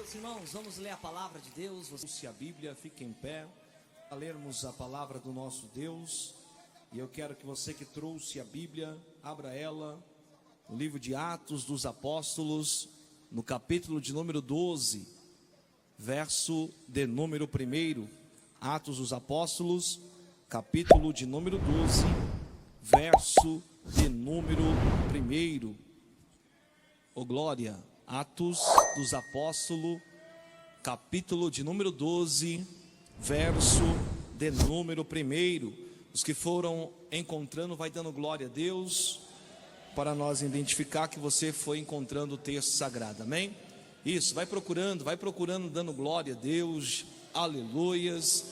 Meus irmãos, vamos ler a palavra de Deus. Se a Bíblia, fique em pé a lermos a palavra do nosso Deus. E eu quero que você que trouxe a Bíblia, abra ela no livro de Atos dos Apóstolos, no capítulo de número 12, verso de número 1. Atos dos Apóstolos, capítulo de número 12, verso de número 1. Oh glória! Atos dos Apóstolos, capítulo de número 12, verso de número 1. Os que foram encontrando, vai dando glória a Deus, para nós identificar que você foi encontrando o texto sagrado, amém? Isso, vai procurando, dando glória a Deus, aleluias.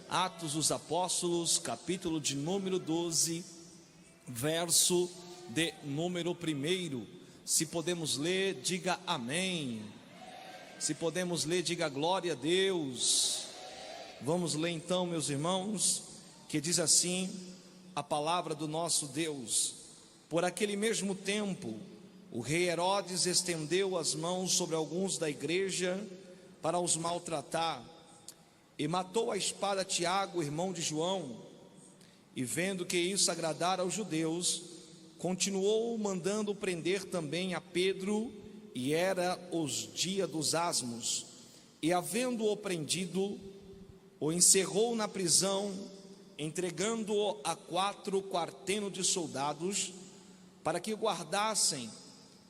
Atos dos Apóstolos, capítulo de número 12, verso de número 1. Se podemos ler, diga amém. Se podemos ler, diga glória a Deus. Vamos ler então, meus irmãos, que diz assim a palavra do nosso Deus. Por aquele mesmo tempo, o rei Herodes estendeu as mãos sobre alguns da igreja para os maltratar, e matou a espada Tiago, irmão de João. E vendo que isso agradara aos judeus, continuou mandando prender também a Pedro, e era os dias dos asmos. E havendo-o prendido, o encerrou na prisão, entregando-o a 4 quartenos de soldados, para que o guardassem,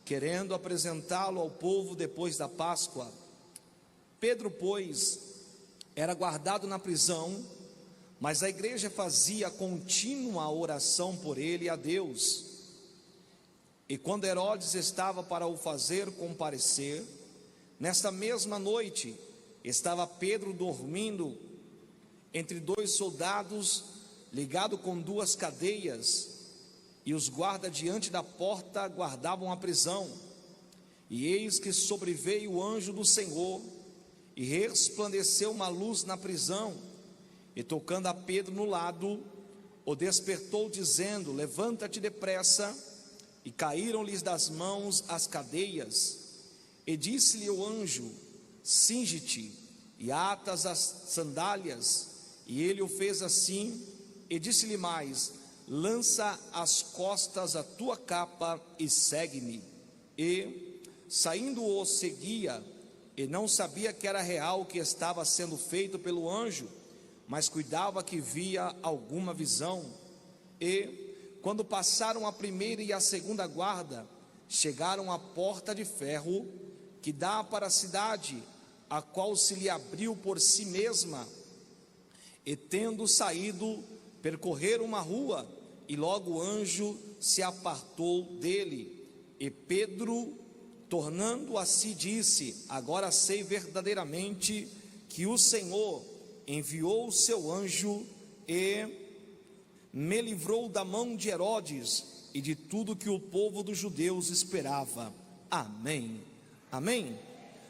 querendo apresentá-lo ao povo depois da Páscoa. Pedro, pois, era guardado na prisão, mas a igreja fazia contínua oração por ele a Deus. E quando Herodes estava para o fazer comparecer, nesta mesma noite, estava Pedro dormindo entre 2 soldados, ligado com 2 cadeias, e os guardas diante da porta guardavam a prisão. E eis que sobreveio o anjo do Senhor, e resplandeceu uma luz na prisão, e tocando a Pedro no lado, o despertou, dizendo: levanta-te depressa. E caíram-lhes das mãos as cadeias. E disse-lhe o anjo: cinge-te e atas as sandálias. E ele o fez assim. E disse-lhe mais: lança às costas a tua capa e segue-me. E saindo o seguia, e não sabia que era real o que estava sendo feito pelo anjo, mas cuidava que via alguma visão. E quando passaram a primeira e a segunda guarda, chegaram à porta de ferro que dá para a cidade, a qual se lhe abriu por si mesma. E tendo saído, percorreram uma rua, e logo o anjo se apartou dele. E Pedro, tornando a si, disse: agora sei verdadeiramente que o Senhor enviou o seu anjo e me livrou da mão de Herodes e de tudo que o povo dos judeus esperava. Amém. Amém.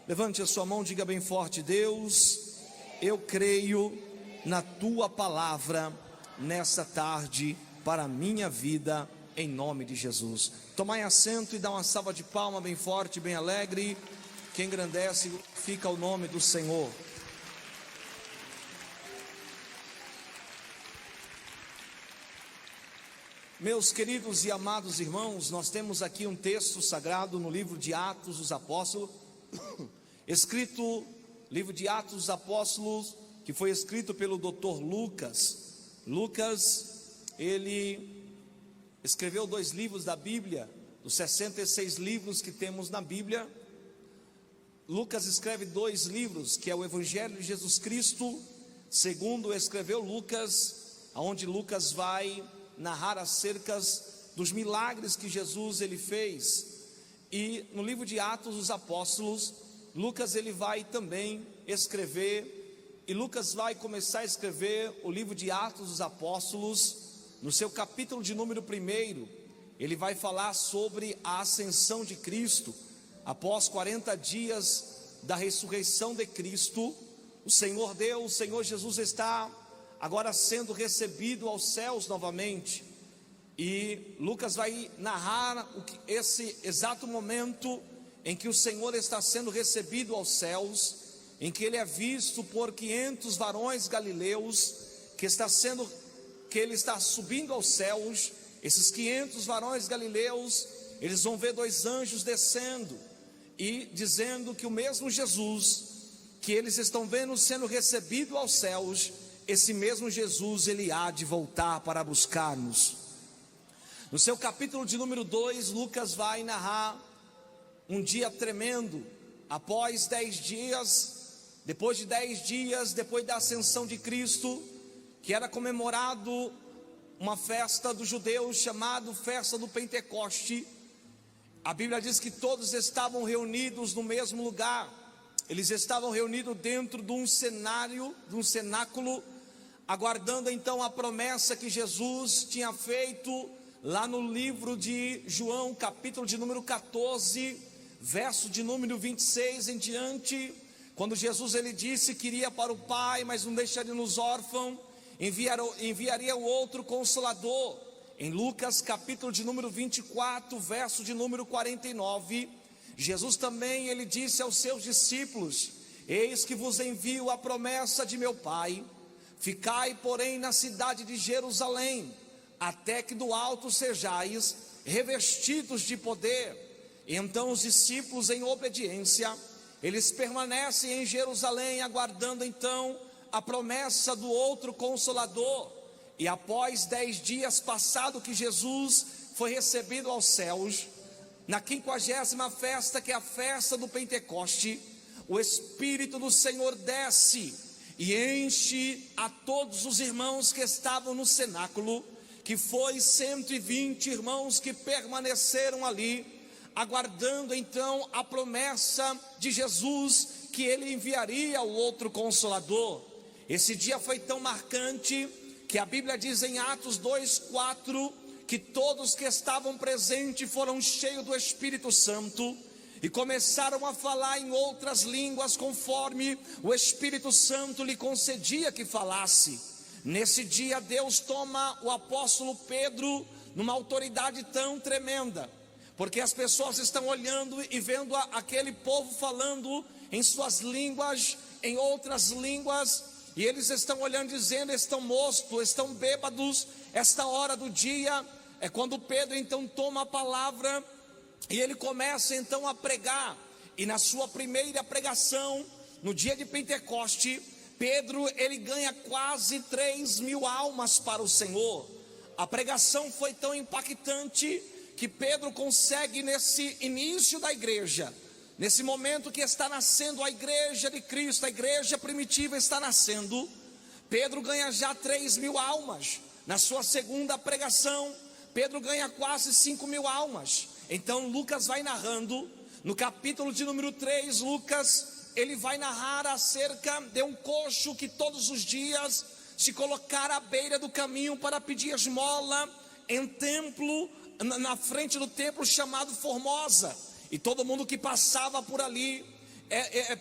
Levante a sua mão, diga bem forte: Deus, eu creio na tua palavra nessa tarde para a minha vida, em nome de Jesus. Tomai assento e dá uma salva de palmas bem forte, bem alegre, que engrandece fica o nome do Senhor. Meus queridos e amados irmãos, nós temos aqui um texto sagrado no livro de Atos dos Apóstolos, livro de Atos dos Apóstolos, que foi escrito pelo Dr. Lucas. Lucas, ele escreveu 2 livros da Bíblia, dos 66 livros que temos na Bíblia. Lucas escreve 2 livros, que é o Evangelho de Jesus Cristo. Segundo escreveu Lucas, onde Lucas vai narrar acerca dos milagres que Jesus ele fez. E no livro de Atos dos Apóstolos, Lucas ele vai também escrever, e Lucas vai começar a escrever o livro de Atos dos Apóstolos. No seu capítulo de número 1, ele vai falar sobre a ascensão de Cristo. Após 40 dias da ressurreição de Cristo, o Senhor Deus, o Senhor Jesus está agora sendo recebido aos céus novamente. E Lucas vai narrar esse exato momento em que o Senhor está sendo recebido aos céus, em que ele é visto por 500 varões galileus, que ele está subindo aos céus. Esses 500 varões galileus, eles vão ver 2 anjos descendo e dizendo que o mesmo Jesus que eles estão vendo sendo recebido aos céus, esse mesmo Jesus, ele há de voltar para buscar-nos. No seu capítulo de número 2, Lucas vai narrar um dia tremendo. Após 10 dias, depois de 10 dias, depois da ascensão de Cristo, que era comemorado uma festa dos judeus, chamada Festa do Pentecoste. A Bíblia diz que todos estavam reunidos no mesmo lugar. Eles estavam reunidos dentro de um cenário, de um cenáculo, aguardando então a promessa que Jesus tinha feito lá no livro de João, capítulo de número 14, verso de número 26 em diante, quando Jesus ele disse que iria para o Pai, mas não deixaria-nos órfãos, enviaria o outro Consolador. Em Lucas capítulo de número 24, verso de número 49, Jesus também ele disse aos seus discípulos: eis que vos envio a promessa de meu Pai, ficai porém na cidade de Jerusalém, até que do alto sejais revestidos de poder. E então os discípulos, em obediência, eles permanecem em Jerusalém, aguardando então a promessa do outro Consolador. E após 10 dias passado que Jesus foi recebido aos céus, na 50ª festa, que é a festa do Pentecoste, o Espírito do Senhor desce e enche a todos os irmãos que estavam no cenáculo, que foi 120 irmãos que permaneceram ali, aguardando então a promessa de Jesus, que ele enviaria o outro Consolador. Esse dia foi tão marcante, que a Bíblia diz em Atos 2:4, que todos que estavam presentes foram cheios do Espírito Santo, e começaram a falar em outras línguas, conforme o Espírito Santo lhe concedia que falasse. Nesse dia Deus toma o apóstolo Pedro numa autoridade tão tremenda, porque as pessoas estão olhando e vendo aquele povo falando em suas línguas, em outras línguas, e eles estão olhando dizendo: estão mortos, estão bêbados. Esta hora do dia é quando Pedro então toma a palavra e ele começa então a pregar. E na sua primeira pregação, no dia de Pentecoste, Pedro ele ganha quase 3.000 almas para o Senhor. A pregação foi tão impactante que Pedro consegue, nesse início da igreja, nesse momento que está nascendo a igreja de Cristo, a igreja primitiva está nascendo, Pedro ganha já 3.000 almas. Na sua segunda pregação, Pedro ganha quase 5.000 almas. Então Lucas vai narrando, no capítulo de número 3, Lucas, ele vai narrar acerca de um coxo que todos os dias se colocara à beira do caminho para pedir esmola em templo, na frente do templo chamado Formosa. E todo mundo que passava por ali,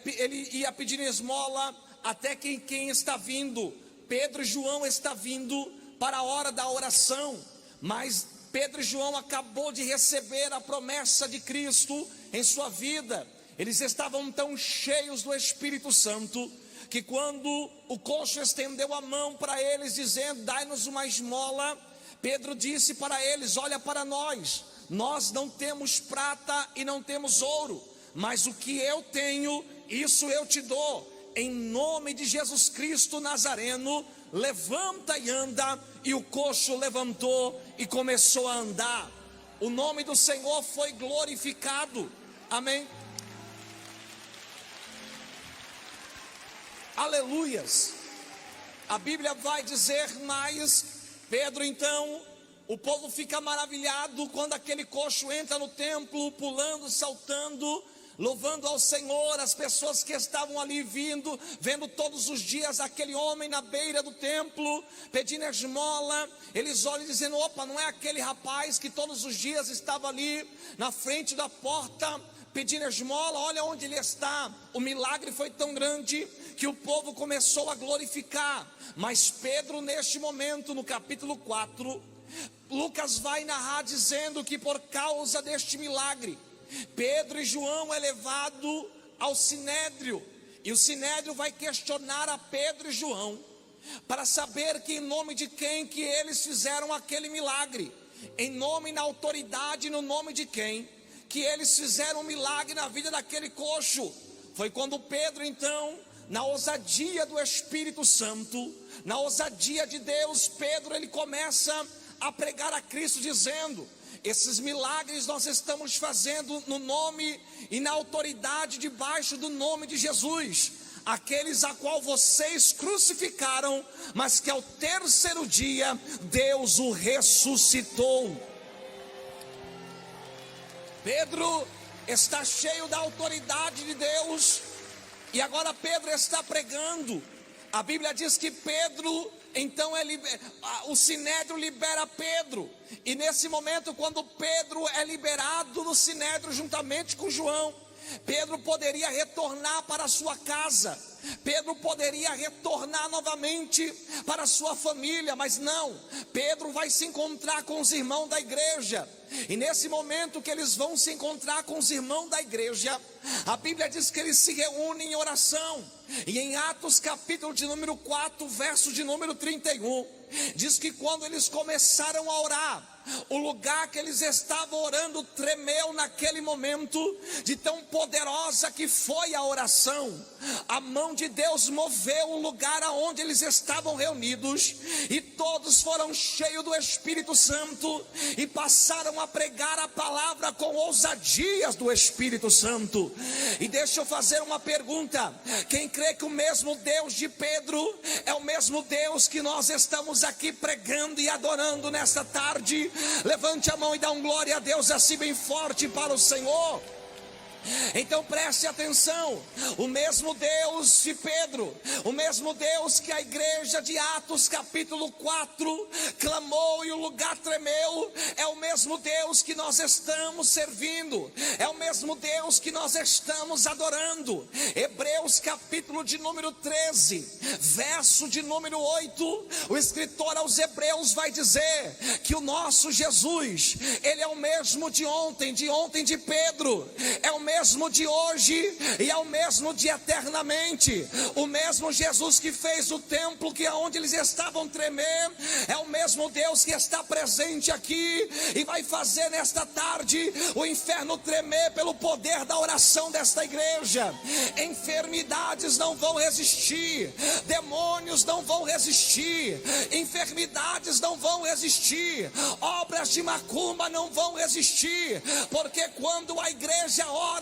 ele ia pedir esmola, até que quem está vindo, Pedro e João está vindo para a hora da oração. Mas Pedro e João acabou de receber a promessa de Cristo em sua vida. Eles estavam tão cheios do Espírito Santo, que quando o coxo estendeu a mão para eles, dizendo: dai-nos uma esmola, Pedro disse para eles: olha para nós, nós não temos prata e não temos ouro, mas o que eu tenho, isso eu te dou. Em nome de Jesus Cristo Nazareno, levanta e anda. E o coxo levantou e começou a andar. O nome do Senhor foi glorificado. Amém. Aleluias. A Bíblia vai dizer mais. Pedro então, o povo fica maravilhado quando aquele coxo entra no templo, pulando, saltando, louvando ao Senhor. As pessoas que estavam ali vendo todos os dias aquele homem na beira do templo, pedindo esmola, eles olham dizendo: opa, não é aquele rapaz que todos os dias estava ali na frente da porta pedindo esmola? Olha onde ele está. O milagre foi tão grande que o povo começou a glorificar. Mas Pedro, neste momento, no capítulo 4, Lucas vai narrar dizendo que por causa deste milagre, Pedro e João é levado ao Sinédrio, e o Sinédrio vai questionar a Pedro e João, para saber que em nome de quem que eles fizeram aquele milagre, em nome e na autoridade, no nome de quem que eles fizeram um milagre na vida daquele coxo. Foi quando Pedro então, na ousadia do Espírito Santo, na ousadia de Deus, Pedro ele começa a pregar a Cristo dizendo: esses milagres nós estamos fazendo no nome e na autoridade debaixo do nome de Jesus, aqueles a qual vocês crucificaram, mas que ao terceiro dia Deus o ressuscitou. Pedro está cheio da autoridade de Deus, e agora Pedro está pregando. A Bíblia diz que Pedro, então o Sinédrio libera Pedro, e nesse momento, quando Pedro é liberado do Sinédrio juntamente com João, Pedro poderia retornar para a sua casa, Pedro poderia retornar novamente para a sua família, mas não, Pedro vai se encontrar com os irmãos da igreja. E nesse momento que eles vão se encontrar com os irmãos da igreja, a Bíblia diz que eles se reúnem em oração. E em Atos capítulo de número 4, verso de número 31, diz que quando eles começaram a orar, o lugar que eles estavam orando tremeu naquele momento, de tão poderosa que foi a oração. A mão de Deus moveu o lugar aonde eles estavam reunidos, e todos foram cheios do Espírito Santo, e passaram a pregar a palavra com ousadias do Espírito Santo. E deixa eu fazer uma pergunta: quem crê que o mesmo Deus de Pedro é o mesmo Deus que nós estamos aqui pregando e adorando nesta tarde? Levante a mão e dá um glória a Deus assim bem forte para o Senhor. Então preste atenção, o mesmo Deus de Pedro, o mesmo Deus que a igreja de Atos capítulo 4 clamou e o lugar tremeu, é o mesmo Deus que nós estamos servindo, é o mesmo Deus que nós estamos adorando. Hebreus capítulo de número 13, verso de número 8, o escritor aos Hebreus vai dizer que o nosso Jesus, ele é o mesmo de ontem de Pedro, é o mesmo de hoje e é o mesmo de eternamente. O mesmo Jesus que fez o templo, que aonde eles estavam tremer, é o mesmo Deus que está presente aqui e vai fazer nesta tarde o inferno tremer pelo poder da oração desta igreja. Enfermidades não vão resistir, demônios não vão resistir, enfermidades não vão resistir, obras de macumba não vão resistir, porque quando a igreja ora,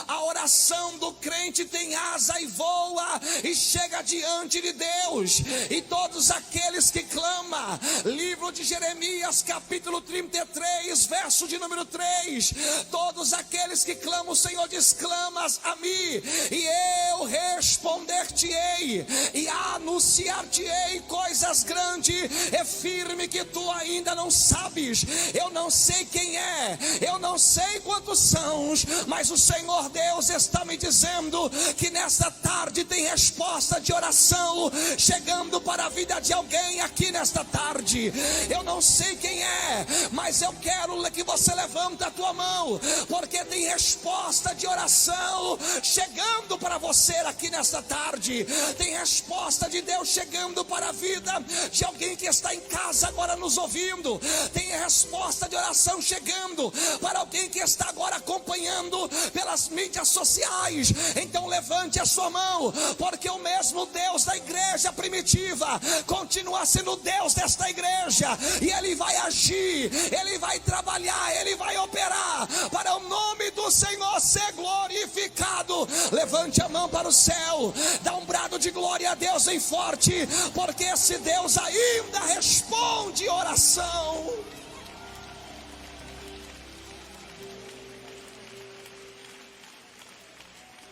a oração do crente tem asa e voa e chega diante de Deus. E todos aqueles que clamam, livro de Jeremias capítulo 33, verso de número 3, todos aqueles que clamam, o Senhor diz: clamas a mim e eu responder-te-ei e anunciar-te-ei coisas grandes e firme que tu ainda não sabes. Eu não sei quem é, eu não sei quantos são, mas o Senhor Deus está me dizendo que nesta tarde tem resposta de oração chegando para a vida de alguém aqui nesta tarde. Eu não sei quem é, mas eu quero que você levante a tua mão, porque tem resposta de oração chegando para você aqui nesta tarde. Tem resposta de Deus chegando para a vida de alguém que está em casa agora nos ouvindo. Tem resposta de oração chegando para alguém que está agora acompanhando pelas mídias sociais. Então levante a sua mão, porque o mesmo Deus da igreja primitiva continua sendo o Deus desta igreja, e Ele vai agir, Ele vai trabalhar, Ele vai operar para o nome do Senhor ser glorificado. Levante a mão para o céu, dá um brado de glória a Deus bem forte, porque esse Deus ainda responde oração.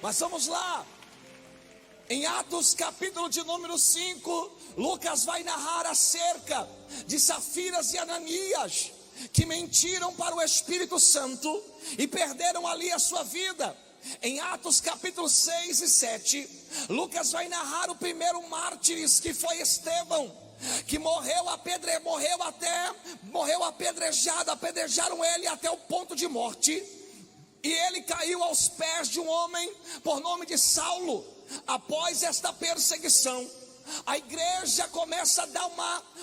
Mas vamos lá, em Atos capítulo de número 5, Lucas vai narrar acerca de Safiras e Ananias, que mentiram para o Espírito Santo e perderam ali a sua vida. Em Atos capítulo 6 e 7, Lucas vai narrar o primeiro mártir, que foi Estevão, que morreu apedrejado, apedrejaram ele até o ponto de morte. E ele caiu aos pés de um homem por nome de Saulo. Após esta perseguição, a igreja começa a dar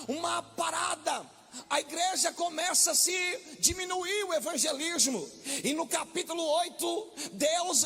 uma parada. A igreja começa a se diminuir o evangelismo. E no capítulo 8,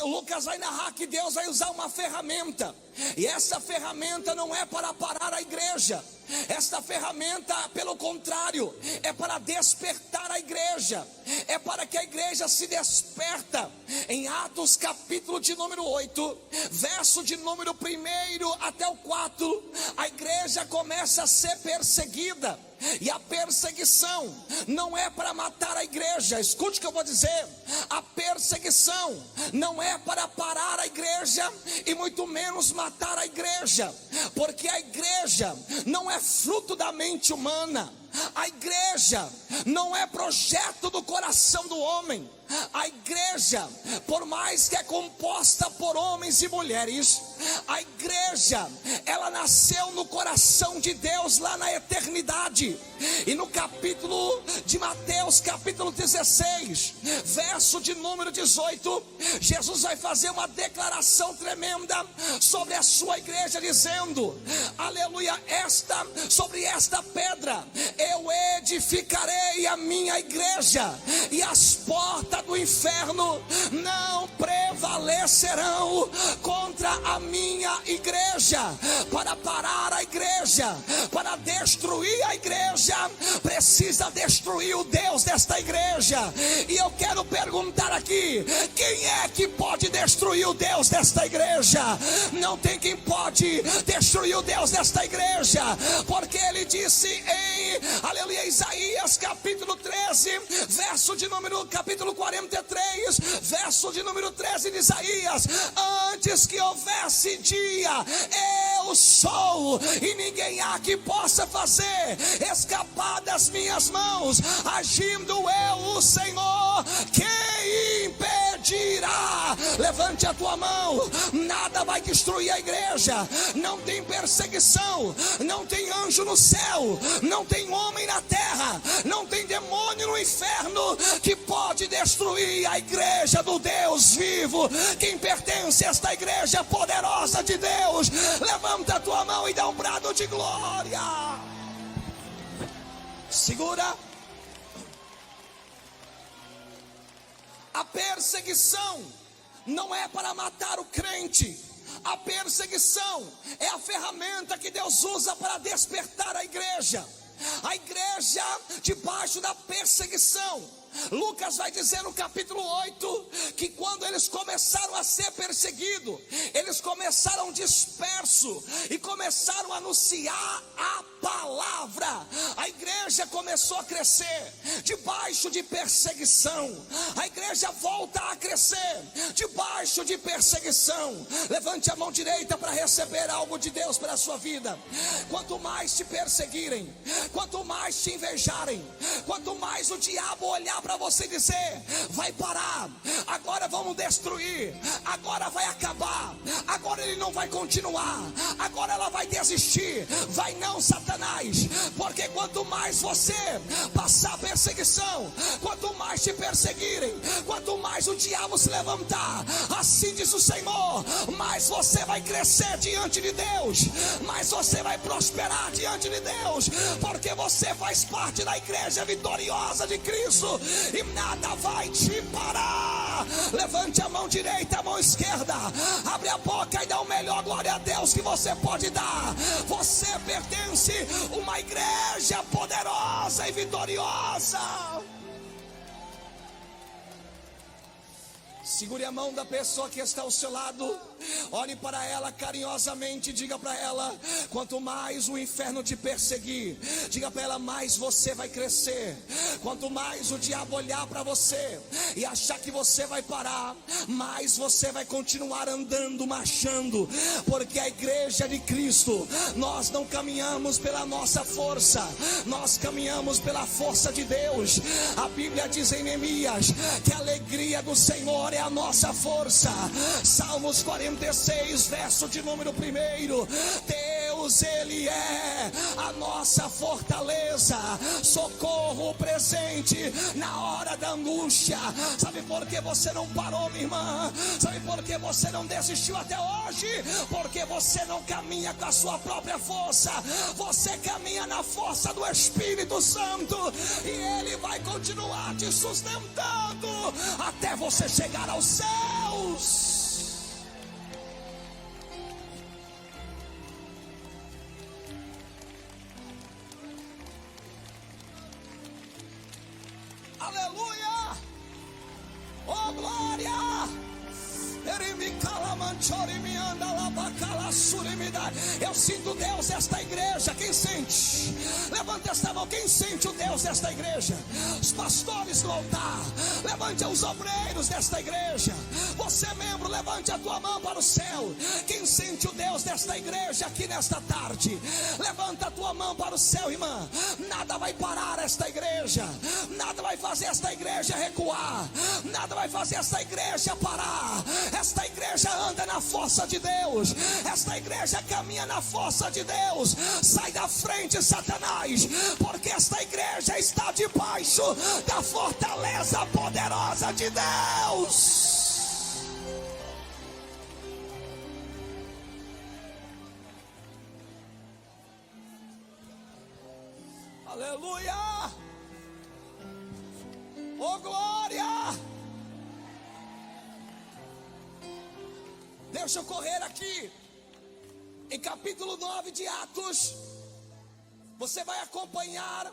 Lucas vai narrar que Deus vai usar uma ferramenta. E essa ferramenta não é para parar a igreja. Esta ferramenta, pelo contrário, é para despertar a igreja. É para que a igreja se desperta. Em Atos capítulo de número 8, verso de número 1 até o 4, a igreja começa a ser perseguida. E a perseguição não é para matar a igreja. Escute o que eu vou dizer. A perseguição não é para parar a igreja e muito menos matar a igreja, porque a igreja não é fruto da mente humana. A igreja não é projeto do coração do homem. A igreja, por mais que é composta por homens e mulheres, a igreja, ela nasceu no coração de Deus lá na eternidade. E no capítulo de Mateus, capítulo 16, verso de número 18, Jesus vai fazer uma declaração tremenda sobre a sua igreja, dizendo: aleluia, sobre esta pedra eu edificarei a minha igreja, e as portas do inferno não prevalecerão contra a minha igreja. Para parar a igreja, para destruir a igreja, precisa destruir o Deus desta igreja. E eu quero perguntar aqui: quem é que pode destruir o Deus desta igreja? Não tem quem pode destruir o Deus desta igreja, porque ele disse em aleluia, Isaías capítulo 13, verso de número capítulo 43, verso de número 13 de Isaías: antes que houvesse dia, eu sou, e ninguém há que possa fazer escapar das minhas mãos. Agindo eu, o Senhor, quem impedirá? Levante a tua mão. Nada vai destruir a igreja. Não tem perseguição, não tem anjo no céu, não tem homem na terra, não tem demônio no inferno que pode destruir a igreja do Deus vivo. Quem pertence a esta igreja poderosa de Deus, levanta a tua mão e dá um brado de glória. Segura. A perseguição não é para matar o crente. A perseguição é a ferramenta que Deus usa para despertar a igreja. A igreja debaixo da perseguição. Lucas vai dizer no capítulo 8 que quando eles começaram a ser perseguidos, eles começaram dispersos e começaram a anunciar a palavra. A igreja começou a crescer debaixo de perseguição. A igreja volta a crescer debaixo de perseguição. Levante a mão direita para receber algo de Deus para a sua vida. Quanto mais te perseguirem, quanto mais te invejarem, quanto mais o diabo olhar para você dizer: vai parar, agora vamos destruir, agora vai acabar, agora ele não vai continuar, agora ela vai desistir. Vai não, Satanás, porque quanto mais você passar perseguição, quanto mais te perseguirem, quanto mais o diabo se levantar, assim diz o Senhor, mais você vai crescer diante de Deus, mais você vai prosperar diante de Deus, porque você faz parte da igreja vitoriosa de Cristo e nada vai te parar. Levante a mão direita, a mão esquerda, abre a boca e dá o melhor glória a Deus que você pode dar. Você pertence a uma igreja poderosa e vitoriosa. Segure a mão da pessoa que está ao seu lado, olhe para ela carinhosamente e diga para ela: quanto mais o inferno te perseguir, diga para ela, mais você vai crescer. Quanto mais o diabo olhar para você e achar que você vai parar, mais você vai continuar andando, marchando, porque a igreja de Cristo, nós não caminhamos pela nossa força, nós caminhamos pela força de Deus. A Bíblia diz em Neemias que a alegria do Senhor é a nossa força. Salmos 46, verso de número 1: Deus, Ele é a nossa fortaleza, socorro presente na hora da angústia. Sabe por que você não parou, minha irmã? Sabe por que você não desistiu até hoje? Porque você não caminha com a sua própria força, você caminha na força do Espírito Santo, e Ele vai continuar te sustentando até você chegar aos céus. Aleluia! Oh glória! Eu sinto Deus desta igreja. Quem sente? Levante esta mão. Quem sente o Deus desta igreja? Os pastores no altar, levante os obreiros desta igreja. Você membro, levante a tua mão para o céu. Quem sente o Deus desta igreja aqui nesta tarde? Levanta a tua mão para o céu, irmã. Nada vai parar esta igreja, nada vai fazer esta igreja recuar, nada vai fazer esta igreja parar. Esta igreja anda na força de Deus, esta igreja caminha na força de Deus. Sai da frente, Satanás, porque esta igreja está debaixo da fortaleza poderosa de Deus. Aleluia! Oh glória! Deixa eu correr aqui. Em capítulo 9 de Atos, você vai acompanhar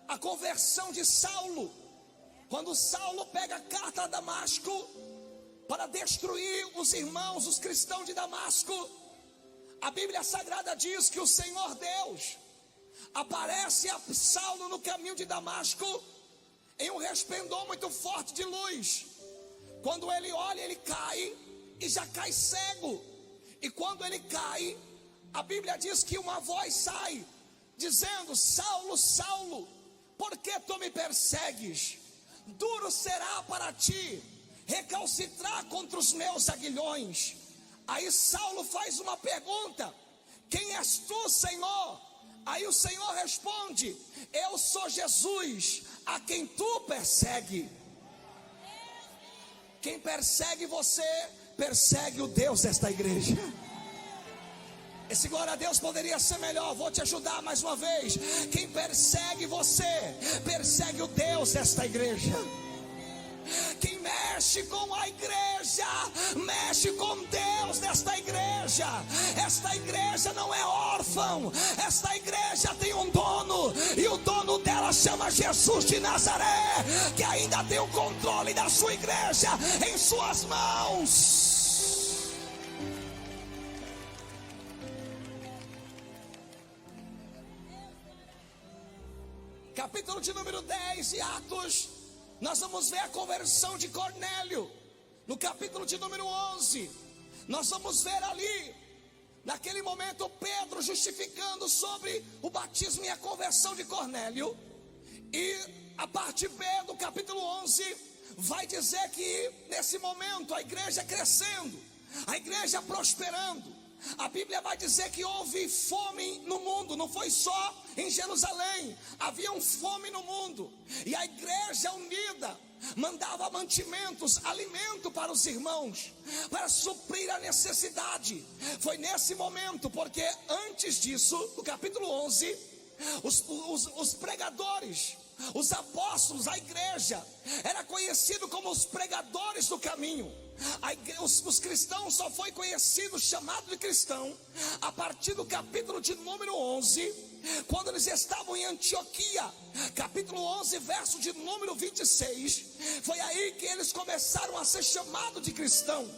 a conversão de Saulo. Quando Saulo pega a carta a Damasco para destruir os irmãos, os cristãos de Damasco, a Bíblia Sagrada diz que o Senhor Deus aparece a Saulo no caminho de Damasco em um resplendor muito forte de luz. Quando ele olha, ele cai e já cai cego. E quando ele cai, a Bíblia diz que uma voz sai dizendo: Saulo, Saulo, por que tu me persegues? Duro será para ti recalcitrar contra os meus aguilhões. Aí Saulo faz uma pergunta: quem és tu, Senhor? Aí o Senhor responde: eu sou Jesus, a quem tu persegue. Quem persegue você, persegue o Deus desta igreja. Esse glória a Deus poderia ser melhor. Vou te ajudar mais uma vez. Quem persegue você, persegue o Deus desta igreja. Quem mexe com a igreja, mexe com Deus desta igreja. Esta igreja não é órfã. Esta igreja tem um dono, e o dono dela chama Jesus de Nazaré, que ainda tem o controle da sua igreja em suas mãos. Capítulo de número 10 de Atos, nós vamos ver a conversão de Cornélio. No capítulo de número 11, nós vamos ver ali, naquele momento, Pedro justificando sobre o batismo e a conversão de Cornélio. E a parte B do capítulo 11 vai dizer que nesse momento a igreja crescendo, a igreja prosperando. A Bíblia vai dizer que houve fome no mundo, não foi só em Jerusalém, havia fome no mundo, e a igreja unida mandava mantimentos, alimento para os irmãos, para suprir a necessidade. Foi nesse momento, porque antes disso, no capítulo 11, os pregadores, os apóstolos, a igreja era conhecido como os pregadores do caminho. Os cristãos só foi conhecido, chamado de cristão, a partir do capítulo de número 11, quando eles estavam em Antioquia. Capítulo 11, verso de número 26, foi aí que eles começaram a ser chamados de cristão.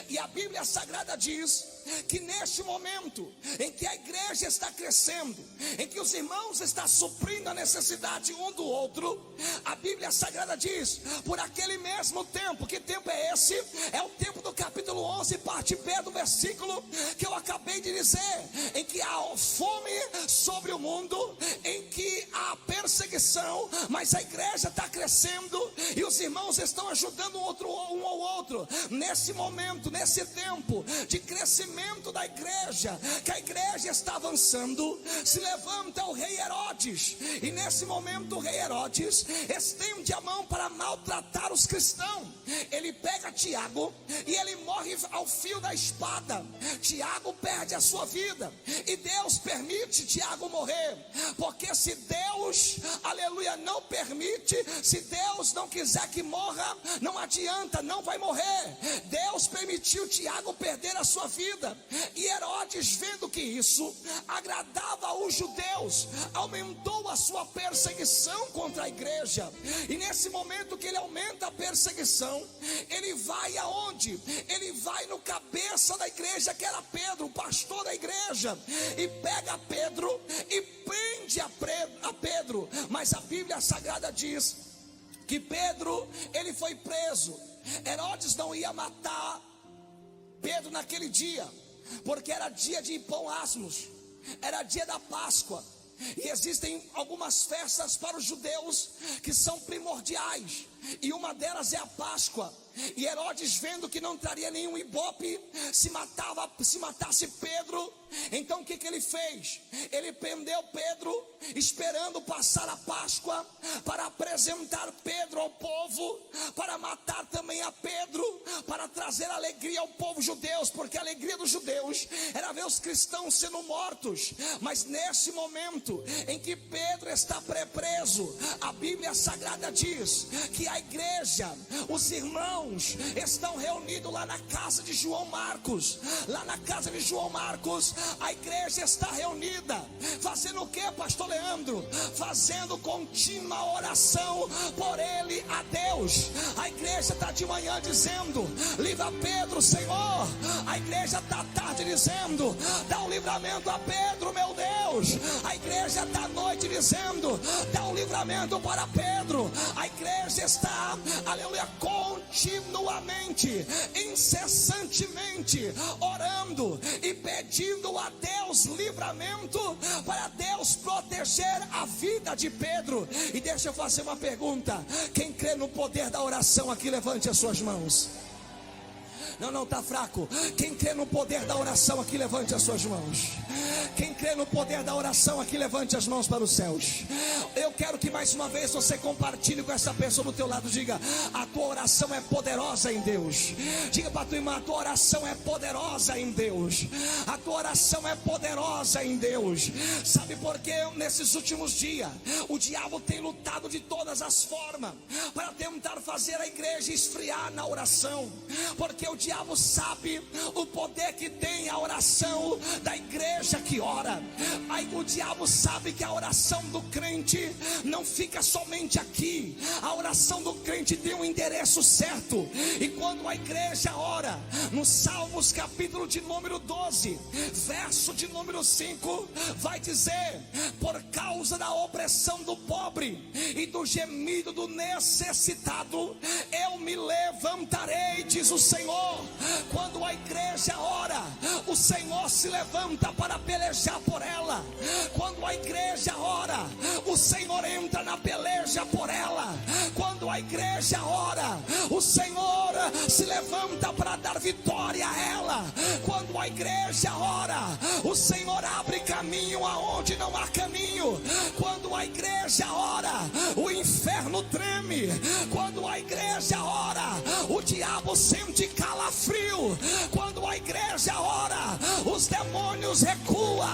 E a Bíblia Sagrada diz que neste momento em que a igreja está crescendo, em que os irmãos estão suprindo a necessidade um do outro, a Bíblia Sagrada diz, por aquele mesmo tempo, que tempo é esse? É o tempo do capítulo 11, parte B do versículo que eu acabei de dizer, em que há fome sobre o mundo, em que há perseguição, mas a igreja está crescendo e os irmãos estão ajudando um ao outro. Nesse momento, nesse tempo de crescimento, crescimento da igreja, que a igreja está avançando, se levanta o rei Herodes. E nesse momento o rei Herodes estende a mão para maltratar os cristãos. Ele pega Tiago e ele morre ao fio da espada. Tiago perde a sua vida, e Deus permite Tiago morrer, porque se Deus, aleluia, não permite, se Deus não quiser que morra, não adianta, não vai morrer. Deus permitiu Tiago perder a sua vida, e Herodes, vendo que isso agradava aos judeus, aumentou a sua perseguição contra a igreja. E nesse momento que ele aumenta a perseguição, ele vai aonde? Ele vai no cabeça da igreja, que era Pedro, o pastor da igreja, e pega Pedro e prende a Pedro. Mas a Bíblia Sagrada diz que Pedro, ele foi preso. Herodes não ia matar Pedro naquele dia, porque era dia de pão asmos, era dia da Páscoa. E existem algumas festas para os judeus que são primordiais, e uma delas é a Páscoa. E Herodes, vendo que não traria nenhum ibope se matasse Pedro, então o que ele fez? Ele prendeu Pedro, esperando passar a Páscoa, para apresentar Pedro ao povo, para matar também a Pedro, para trazer alegria ao povo judeu, porque a alegria dos judeus era ver os cristãos sendo mortos. Mas nesse momento em que Pedro está preso, a Bíblia Sagrada diz que a igreja, os irmãos, estão reunidos lá na casa de João Marcos. Lá na casa de João Marcos, a igreja está reunida, fazendo o que, pastor Leandro? Fazendo contínua oração por ele a Deus. A igreja está de manhã dizendo: livra Pedro, Senhor. A igreja está à tarde dizendo: dá um livramento a Pedro, meu Deus. A igreja está à noite dizendo: dá um livramento para Pedro. A igreja está, aleluia, continuamente, incessantemente orando e pedindo a Deus livramento, para Deus proteger a vida de Pedro. E deixa eu fazer uma pergunta: quem crê no poder da oração aqui, levante as suas mãos. Não, está fraco. Quem crê no poder da oração aqui, levante as suas mãos. Quem crê no poder da oração aqui, levante as mãos para os céus. Eu quero que mais uma vez você compartilhe com essa pessoa do teu lado. Diga: a tua oração é poderosa em Deus. Diga para a tua irmã: a tua oração é poderosa em Deus. A tua oração é poderosa em Deus. Sabe por quê? Nesses últimos dias o diabo tem lutado de todas as formas para tentar fazer a igreja esfriar na oração, porque o diabo sabe o poder que tem a oração da igreja que ora. Aí o diabo sabe que a oração do crente não fica somente aqui. A oração do crente tem um endereço certo. E quando a igreja ora, no Salmos capítulo de número 12, verso de número 5, vai dizer: por causa da opressão do pobre e do gemido do necessitado, eu me levantarei, diz o Senhor. Quando a igreja ora, o Senhor se levanta para pelejar por ela. Quando a igreja ora, o Senhor entra na peleja por ela. Quando a igreja ora, o Senhor se levanta para dar vitória a ela. Quando a igreja ora, o Senhor abre caminho aonde não há caminho. Quando a igreja ora, o inferno treme. Quando a igreja ora, o diabo sente calafrio. Quando a igreja ora, os demônios recuam.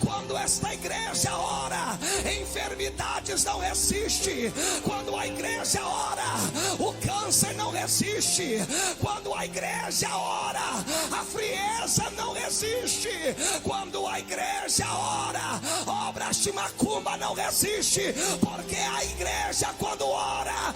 Quando esta igreja ora, enfermidades não resistem. Quando a igreja ora, o câncer não resiste. Quando a igreja ora, a frieza não resiste. Quando a igreja ora, obras de macumba não resiste. Porque a igreja, quando ora,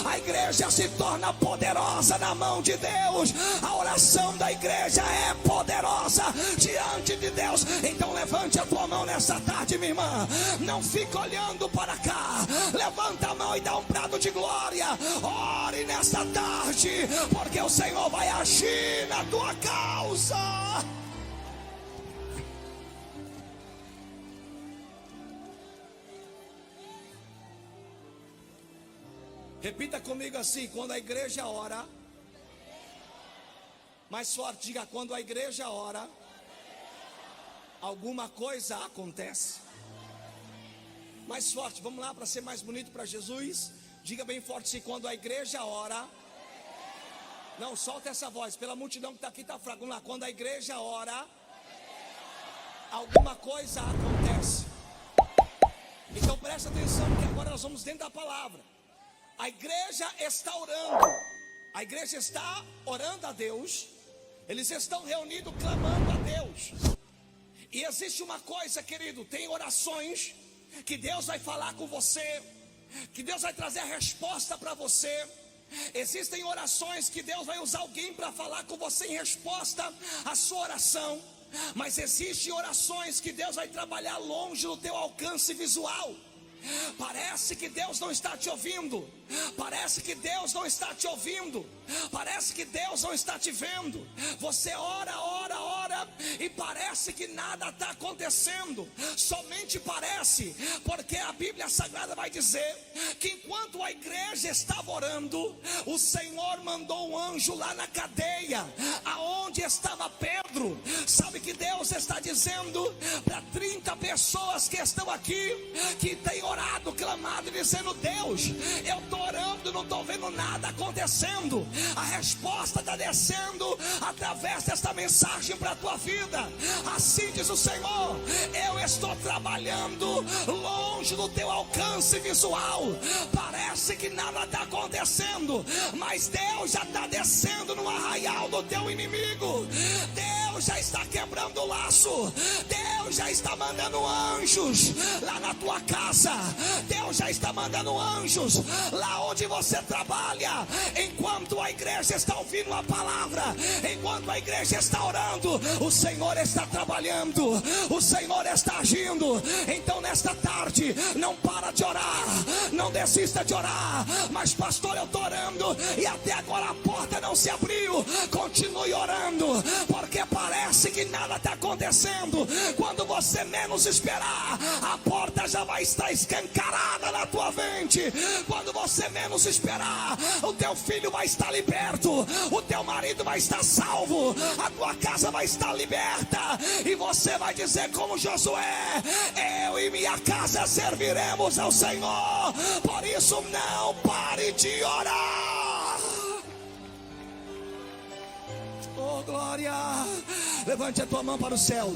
a igreja se torna poderosa na mão de Deus. A oração da igreja é poderosa diante de Deus. Então levante a tua mão nessa tarde, minha irmã. Não fica olhando para cá. Levanta a mão e dá um brado de glória. Ore nesta tarde, porque o Senhor vai agir na tua causa. Repita comigo assim: quando a igreja ora, Mais forte, diga: quando a igreja ora, alguma coisa acontece. Mais forte, vamos lá, para ser mais bonito para Jesus. Diga bem forte assim: quando a igreja ora. Não, solta essa voz, pela multidão que está aqui, está fraco. Vamos lá, quando a igreja ora, alguma coisa acontece. Então presta atenção, que agora nós vamos dentro da palavra. A igreja está orando. A igreja está orando a Deus. Eles estão reunidos clamando a Deus. E existe uma coisa, querido, tem orações que Deus vai falar com você, que Deus vai trazer a resposta para você. Existem orações que Deus vai usar alguém para falar com você em resposta à sua oração. Mas existem orações que Deus vai trabalhar longe do teu alcance visual. Parece que Deus não está te ouvindo. Parece que Deus não está te ouvindo. Parece que Deus não está te vendo. Você ora, ora, ora, e parece que nada está acontecendo. Somente parece, porque a Bíblia Sagrada vai dizer que enquanto a igreja estava orando, o Senhor mandou um anjo lá na cadeia, aonde estava Pedro. Sabe que Deus está dizendo para 30 pessoas que estão aqui, que têm orado, clamado, dizendo: Deus, eu estou orando, não estou vendo nada acontecendo. A resposta está descendo através desta mensagem para a tua vida. Assim diz o Senhor: eu estou trabalhando longe do teu alcance visual. Parece que nada está acontecendo, mas Deus já está descendo no arraial do teu inimigo. Deus já está quebrando o laço. Deus já está mandando anjos lá na tua casa. Deus já está mandando anjos lá onde você trabalha. Enquanto a igreja está ouvindo a palavra, enquanto a igreja está orando, o Senhor está trabalhando, o Senhor está agindo. Então nesta tarde, não para de orar, não desista de orar. Mas pastor, eu estou orando e até agora a porta não se abriu. Continue orando, porque parece que nada está acontecendo. Quando você menos esperar, a porta já vai estar escancarada na tua frente. Quando você menos esperar, o teu filho vai estar liberto, o teu marido vai estar salvo, a tua casa vai estar liberta, e você vai dizer como Josué: eu e minha casa serviremos ao Senhor. Por isso não pare de orar. Oh glória! Levante a tua mão para o céu.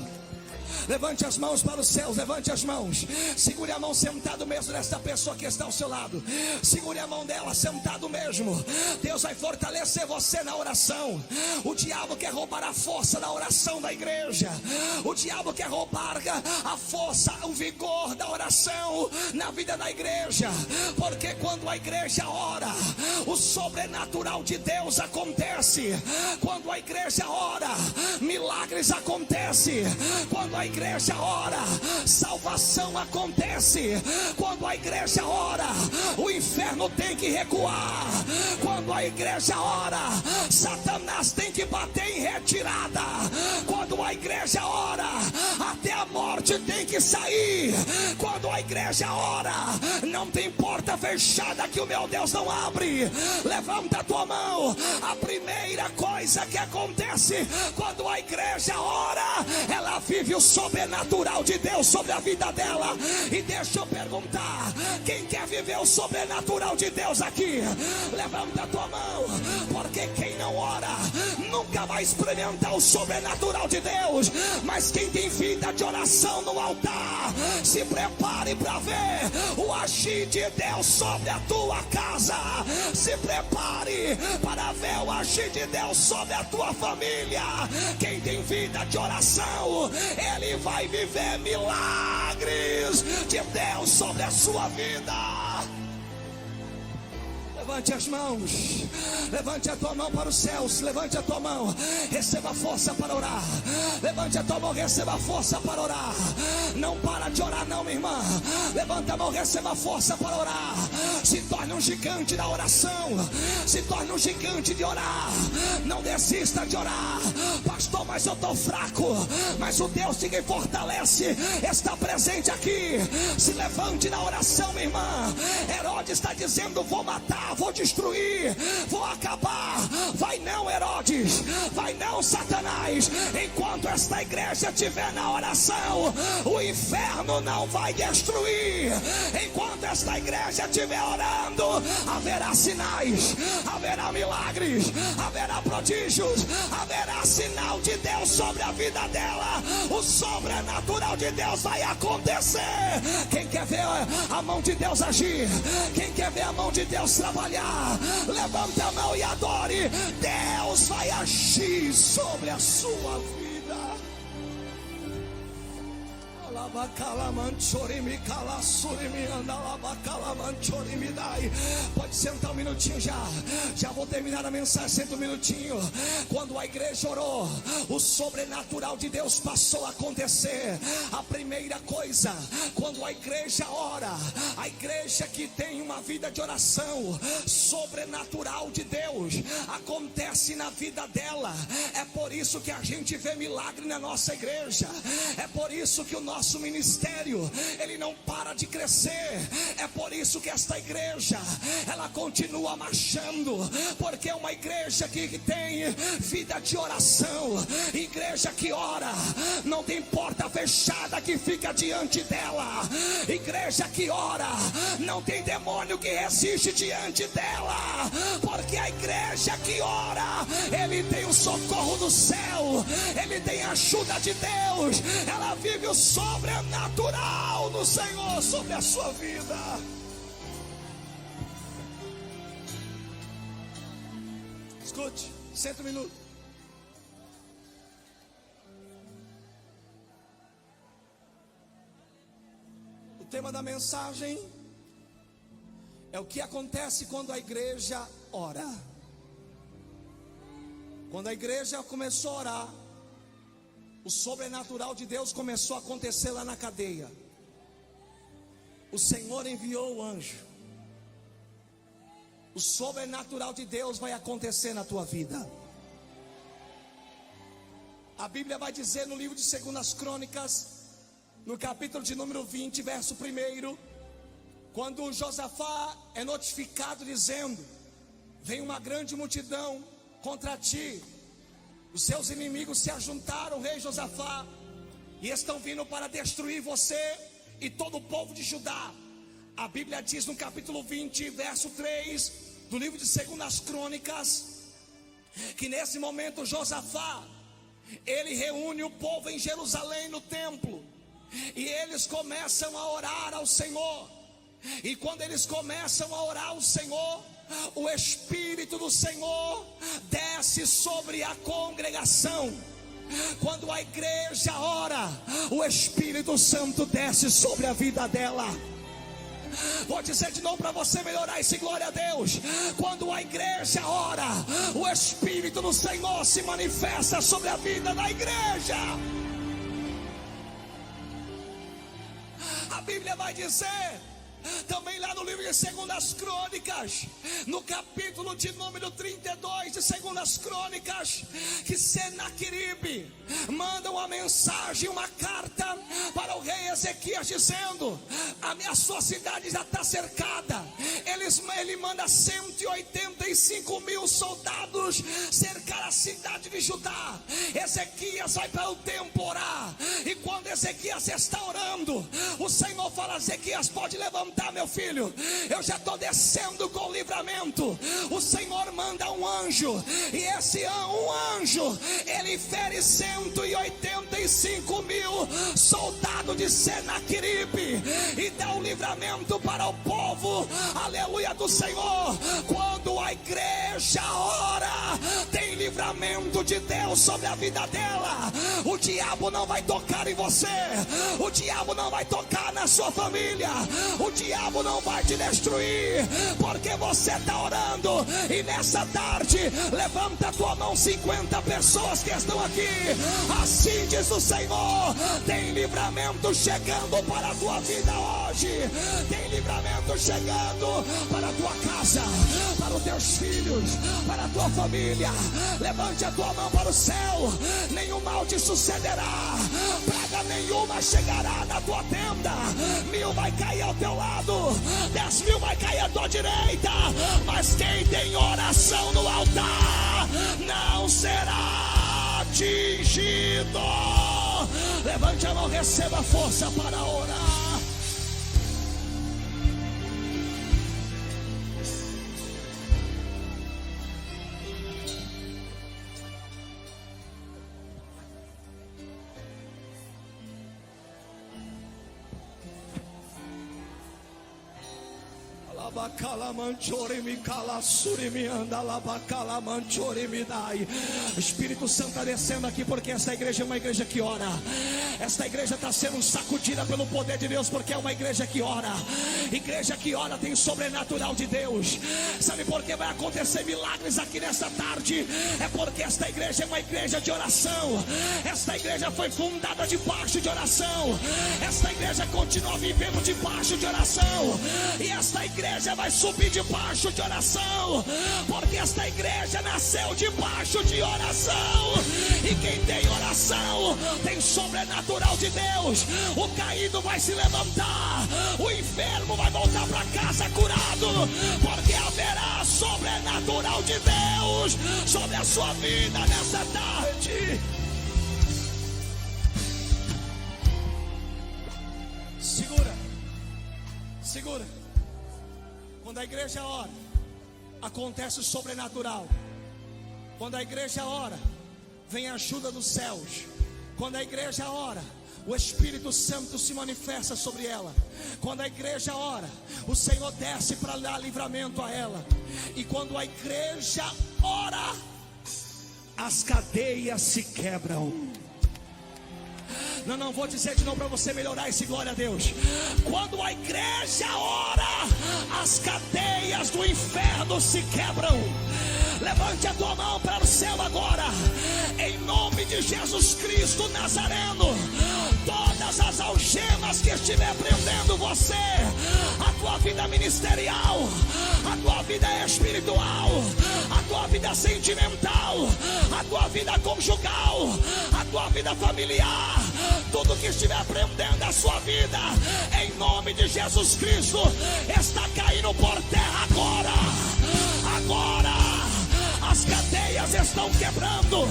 Levante as mãos para os céus, levante as mãos. Segure a mão sentado mesmo nesta pessoa que está ao seu lado. Segure a mão dela sentado mesmo. Deus vai fortalecer você na oração. O diabo quer roubar a força da oração da igreja. O diabo quer roubar a força, o vigor da oração na vida da igreja. Porque quando a igreja ora, o sobrenatural de Deus acontece. Quando a igreja ora, milagres acontecem. Quando a igreja ora, salvação acontece. Quando a igreja ora, o inferno tem que recuar. Quando a igreja ora, Satanás tem que bater em retirada. Quando a igreja ora, até a morte tem que sair. Quando a igreja ora, não tem porta fechada que o meu Deus não abre. Levanta a tua mão. A primeira coisa que acontece quando a igreja ora, ela vive o sobrenatural de Deus sobre a vida dela. E deixa eu perguntar: quem quer viver o sobrenatural de Deus aqui? Levanta a tua mão, porque quem não ora nunca vai experimentar o sobrenatural de Deus. Mas quem tem vida de oração no altar, se prepare para ver o agir de Deus sobre a tua casa. Se prepare para ver o agir de Deus sobre a tua família. Quem tem vida de oração, ele vai viver milagres de Deus sobre a sua vida. Levante as mãos, levante a tua mão para os céus, levante a tua mão, receba força para orar. Levante a tua mão, receba força para orar. Não para de orar não, minha irmã. Levanta a mão, receba força para orar. Se torne um gigante da oração, se torne um gigante de orar. Não desista de orar. Pastor, mas eu estou fraco. Mas o Deus que fortalece está presente aqui. Se levante na oração, minha irmã. Herodes está dizendo: vou matar, vou destruir, vou acabar. Vai não, Herodes, vai não, Satanás. Enquanto esta igreja estiver na oração, o inferno não vai destruir. Enquanto esta igreja estiver orando, haverá sinais, haverá milagres, haverá prodígios, haverá sinal de Deus sobre a vida dela. O sobrenatural de Deus vai acontecer. Quem quer ver a mão de Deus agir? Quem quer ver a mão de Deus trabalhar? Levante a mão e adore. Deus vai agir sobre a sua vida. Pode sentar um minutinho já vou terminar a mensagem. Senta um minutinho. Quando a igreja orou, o sobrenatural de Deus passou a acontecer. A primeira coisa, quando a igreja ora, a igreja que tem uma vida de oração, sobrenatural de Deus acontece na vida dela. É por isso que a gente vê milagre na nossa igreja. É por isso que o nosso ministério, ele não para de crescer. É por isso que esta igreja, ela continua marchando, porque é uma igreja que tem vida de oração. Igreja que ora, não tem porta fechada que fica diante dela. Igreja que ora, não tem demônio que resiste diante dela, porque a igreja que ora, ele tem o socorro do céu, ele tem a ajuda de Deus. Ela vive o sobrenatural do Senhor sobre a sua vida. Escute, senta um minuto. O tema da mensagem é o que acontece quando a igreja ora. Quando a igreja começou a orar, o sobrenatural de Deus começou a acontecer lá na cadeia. O Senhor enviou o anjo. O sobrenatural de Deus vai acontecer na tua vida. A Bíblia vai dizer no livro de 2 Crônicas, no capítulo de número 20, verso 1, quando Josafá é notificado dizendo: vem uma grande multidão contra ti, os seus inimigos se ajuntaram, rei Josafá, e estão vindo para destruir você e todo o povo de Judá. A Bíblia diz no capítulo 20, verso 3 do livro de 2 Crônicas, que nesse momento Josafá, ele reúne o povo em Jerusalém no templo, e eles começam a orar ao Senhor. E quando eles começam a orar ao Senhor, o Espírito do Senhor desce sobre a congregação. Quando a igreja ora, o Espírito Santo desce sobre a vida dela. Vou dizer de novo para você melhorar esse glória a Deus. Quando a igreja ora, o Espírito do Senhor se manifesta sobre a vida da igreja. A Bíblia vai dizer também lá no livro de 2 Crônicas, no capítulo de número 32 de 2 Crônicas, que Senaqueribe manda uma mensagem, uma carta para o rei Ezequias dizendo: a sua cidade já está cercada. Ele manda 185 mil soldados cercar a cidade de Judá. Ezequias vai para o templo orar, e quando Ezequias está orando, o Senhor fala: Ezequias, pode levantar, meu filho, eu já estou descendo com livramento. O Senhor manda um anjo, e esse anjo, ele fere 185 mil soldados de Senaqueribe e dá um livramento para o povo, aleluia, do Senhor. Quando a igreja ora, tem livramento de Deus sobre a vida dela. O diabo não vai tocar em você, o diabo não vai tocar na sua família, o diabo não vai te destruir, porque você está orando. E nessa tarde, levanta a tua mão, 50 pessoas que estão aqui. Assim diz o Senhor: tem livramento chegando para a tua vida hoje, tem livramento chegando para a tua casa, para os teus filhos, para a tua família. Levante a tua mão para o céu: nenhum mal te sucederá, praga nenhuma chegará na tua tenda. 1000 vai cair ao teu lado, 10.000 vai cair à tua direita, mas quem tem oração no altar não será atingido. Levante a mão, receba força para orar. Espírito Santo está descendo aqui, porque esta igreja é uma igreja que ora. Esta igreja está sendo sacudida pelo poder de Deus, porque é uma igreja que ora. Igreja que ora tem sobrenatural de Deus. Sabe por que vai acontecer milagres aqui nesta tarde? É porque esta igreja é uma igreja de oração. Esta igreja foi fundada debaixo de oração. Esta igreja continua vivendo debaixo de oração. E esta igreja vai subir debaixo de oração, porque esta igreja nasceu debaixo de oração. E quem tem oração tem sobrenatural de Deus. O caído vai se levantar, o enfermo vai voltar para casa curado, porque haverá sobrenatural de Deus sobre a sua vida nessa tarde. Segura. Quando a igreja ora, acontece o sobrenatural. Quando a igreja ora, vem a ajuda dos céus. Quando a igreja ora, o Espírito Santo se manifesta sobre ela. Quando a igreja ora, o Senhor desce para dar livramento a ela. E quando a igreja ora, as cadeias se quebram. Não vou dizer de novo para você melhorar esse glória a Deus. Quando a igreja ora, as cadeias do inferno se quebram. Levante a tua mão para o céu agora, em nome de Jesus Cristo Nazareno. Todas as algemas que estiver prendendo você, a tua vida ministerial, a tua vida espiritual, a tua vida sentimental, a tua vida conjugal, a tua vida familiar, tudo que estiver prendendo a sua vida, em nome de Jesus Cristo, está caindo por terra agora. As cadeias estão quebrando,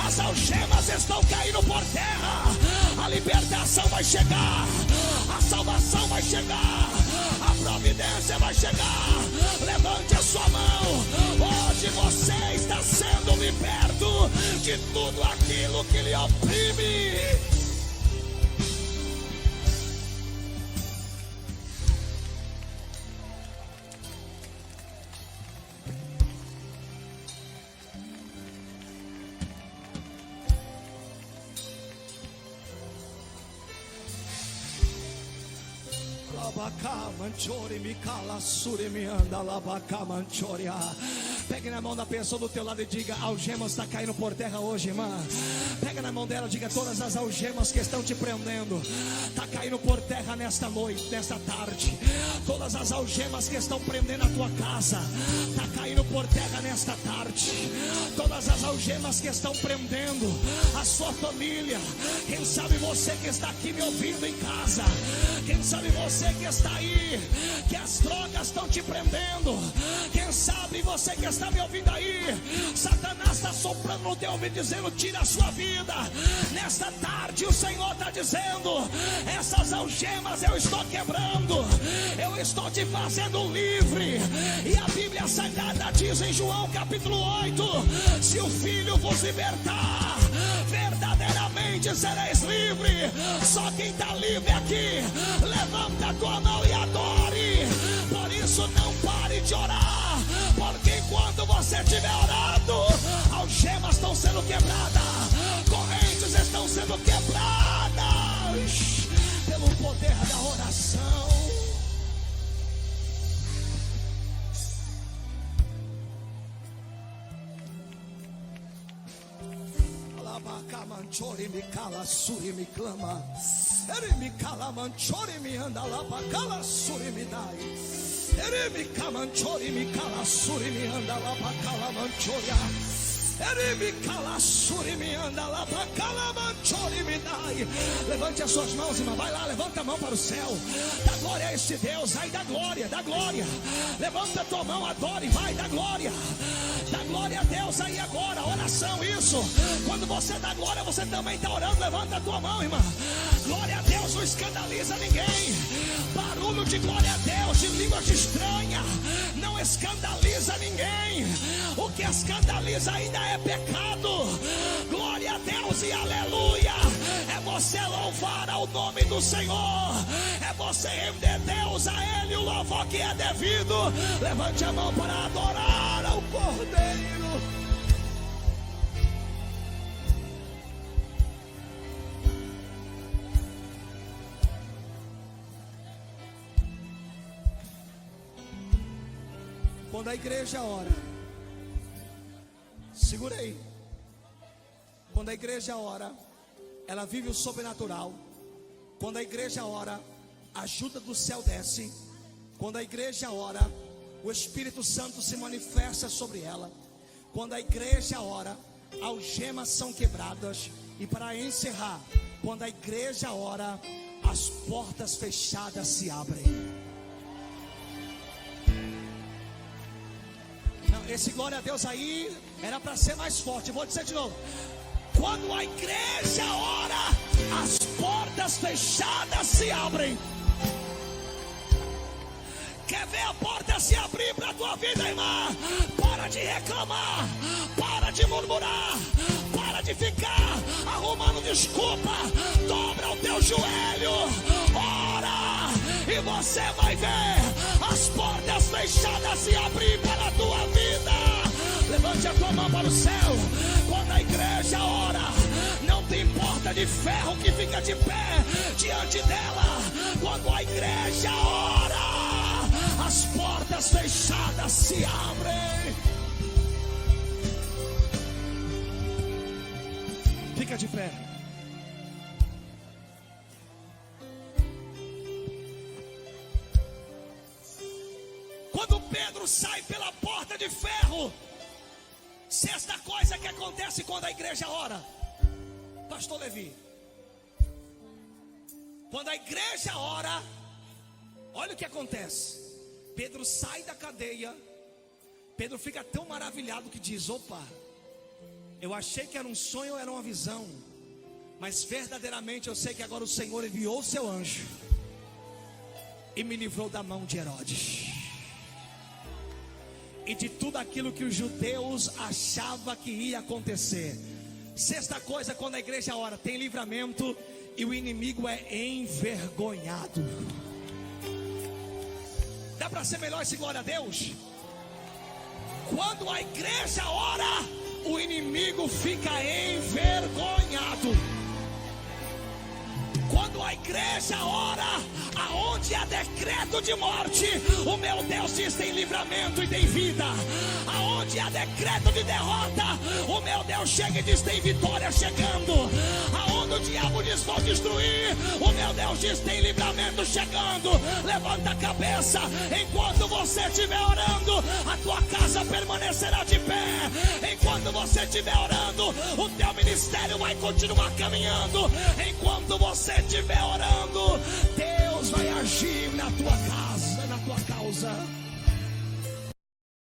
as algemas estão caindo por terra. A libertação vai chegar, a salvação vai chegar, a providência vai chegar. Levante a sua mão. Hoje você está sendo liberto de tudo aquilo que lhe oprime. Pegue na mão da pessoa do teu lado e diga: algemas está caindo por terra hoje, irmã. Pega na mão dela e diga: todas as algemas que estão te prendendo está caindo por terra nesta noite, nesta tarde. Todas as algemas que estão prendendo a tua casa está caindo por terra nesta tarde. Todas as algemas que estão prendendo a sua família. Quem sabe você que está aqui me ouvindo em casa, quem sabe você que está aí, que as drogas estão te prendendo. Quem sabe você que está me ouvindo aí, Satanás está soprando no teu ouvido dizendo: tira a sua vida. Nesta tarde o Senhor está dizendo: essas algemas eu estou quebrando, eu estou te fazendo livre. E a Bíblia Sagrada diz em João capítulo 8: se o Filho vos libertar, verdadeiramente sereis livre. Só quem está livre aqui, levanta a tua mão e adore. Por isso não pare de orar, porque enquanto você estiver orando, algemas estão sendo quebradas, correntes estão sendo quebradas pelo poder da oração. Manchori me cala, suri me clama. Ele me cala, manchori me anda lá pra cala, suri me dai. Ele me cala, manchori me cala, suri me anda lá pra cala, manchoria. Ele me cala, suri me anda lá pra cala, manchori me Levante as suas mãos, irmão. Vai lá, levanta a mão para o céu. Dá glória a este Deus. Aí dá glória, dá glória. Levanta a tua mão, adore, vai, dá glória. Dá glória a Deus aí agora. Oração, isso. Quando você dá glória, você também está orando. Levanta a tua mão, irmã. Glória a Deus não escandaliza ninguém. Barulho de glória a Deus, de línguas estranhas, não escandaliza ninguém. O que escandaliza ainda é pecado. Glória a Deus e aleluia. É você louvar ao nome do Senhor. É você render Deus a Ele o louvor que é devido. Levante a mão para adorar ao Cordeiro. Quando a igreja ora, segura aí. Quando a igreja ora, ela vive o sobrenatural. Quando a igreja ora, a ajuda do céu desce. Quando a igreja ora, o Espírito Santo se manifesta sobre ela. Quando a igreja ora, algemas são quebradas. E para encerrar, quando a igreja ora, as portas fechadas se abrem. Esse glória a Deus aí era para ser mais forte. Vou dizer de novo. Quando a igreja ora, as portas fechadas se abrem. Quer ver a porta se abrir para a tua vida, irmã? Para de reclamar, para de murmurar, para de ficar arrumando desculpa. Dobra o teu joelho, ora, e você vai ver as portas fechadas se abrir para a tua vida. Levante a tua mão para o céu. Quando a igreja ora, não tem porta de ferro que fica de pé diante dela. Quando a igreja ora, as portas fechadas se abrem. Fica de pé. Quando Pedro sai pela porta de ferro, sexta coisa que acontece quando a igreja ora, Pastor Levi, quando a igreja ora, olha o que acontece. Pedro sai da cadeia. Pedro fica tão maravilhado que diz: opa, eu achei que era um sonho ou era uma visão, mas verdadeiramente eu sei que agora o Senhor enviou o seu anjo e me livrou da mão de Herodes e de tudo aquilo que os judeus achavam que ia acontecer. Sexta coisa, quando a igreja ora, tem livramento e o inimigo é envergonhado. Dá para ser melhor esse glória a Deus? Quando a igreja ora, o inimigo fica envergonhado. Quando a igreja ora, aonde há decreto de morte, o meu Deus diz tem livramento e tem vida. Aonde há decreto de derrota, o meu Deus chega e diz tem vitória chegando. Aonde o diabo diz vou destruir, o meu Deus diz tem livramento chegando. Levanta a cabeça, enquanto você estiver orando, a tua casa permanecerá de pé. Enquanto você estiver orando, o teu ministério vai continuar caminhando. Enquanto você estiver orando, Deus vai agir na tua casa, na tua causa.